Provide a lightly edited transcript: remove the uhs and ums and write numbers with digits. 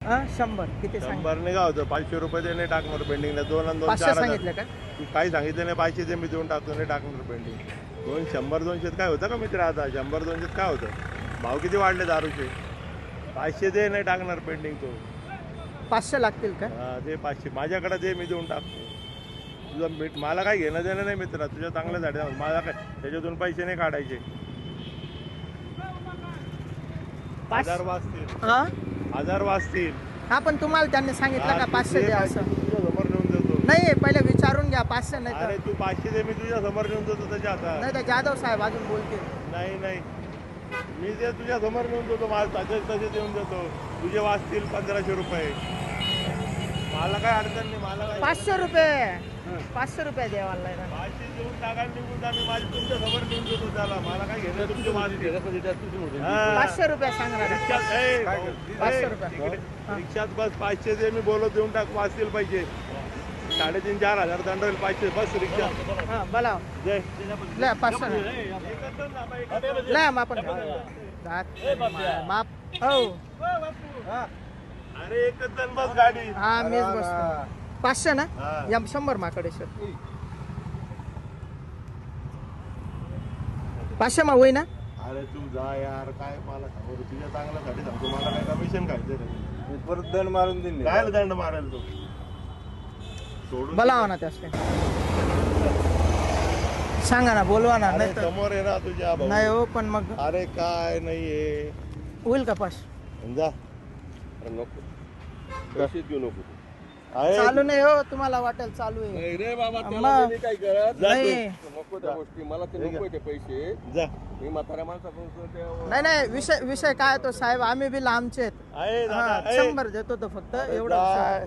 100 किती सांगितलं? 100 नाही का होतं, 500 रुपये ते नाही टाकणार पेंडिंगला. 2 आणि 2 500 4,000. सांगितलं का? तू काही सांगितलं नाही, 500 ते मी देऊन टाकतो, नाही टाकणार पेंडिंग. 100 200 काय होतं का मित्र? आता 100 200 काय होतं? भाव किती वाढले दारूचे? 500 ते नाही टाकणार पेंडिंग तो. 500 लागतील का? हा ते 500 माझ्याकडे ते मी देऊन टाकतो. तुझं मला काही घेणं देणं नाही मित्र, तुझ्या चांगल्यासाठी सांगतो. मला काय त्याच्यातून पैसे नाही काढायचे. 1000 वाजतील, हा 1000 वाजतील. हा पण तुम्हाला त्यांनी सांगितलं का 500 द्या असं? तुझ्या समोर नेऊन देतो. नाही पहिले विचारून घ्या 500 नाही अरे तर तू 500 दे, मी तुझ्या समोर नेऊन देतो त्याच्या हातात. नाही तर जाधव साहेब अजून बोलतील. नाही नाही, मी ते तुझ्या समोर नेऊन देतो. मला तसे देऊन देतो. तुझे वाचतील 1500 रुपये. मला काय अडचण नाही. मला काय 500 रुपये 500 रुपये द्यावा लागला. 500 देऊन टाका, निघून जा. मी माझी तुमच्या समोर नेऊन देतो त्याला. मला काय घेणं तुमचे वाचतील. 500 रुपये सांगणार आहे. रिक्षात ए, 500 रुपये. इकडे रिक्षात बस. 500 दे, मी बोलत देऊन टाक. वाचतील पैसे. 3,500 4,000 दंड होईल. 500 बस रिक्षा. हा बोला जय. ले 500 ले मापन माप हो अरे एकच जण बस गाडी. हा मीच बसतो. 500 ना हा. या 100 माकडे सर 500 मा होई ना. अरे तू जा यार. काय मला खबर, तुझ्या चांगल्यासाठी सांगतो. मला काय कमिशन खायचं परत दंड मारून दिले. काय दंड मारायला तो सोडून बोलावा ना त्यास सांगा ना, बोलवा ना. अरे नाही तर समोर आहे ना तुझ्या भाऊ. नाही हो पण मग अरे काय नाहीये. होईल का पास? जा. नको पैसे देऊ नको. आहे. चालू नाही हो, तुम्हाला वाटेल चालू आहे. नाही रे बाबा, त्याला अम्मा. मी काय करत जा नाही नको त्या गोष्टी. मला ते नको ते पैसे. जा. मी म्हाताऱ्या माणसाकडून ते नाही नाही विषय काय तो साहेब, आम्ही बी लांबचे आहेत. आहे हा, दादा. 100 देतो तो फक्त एवढं. काय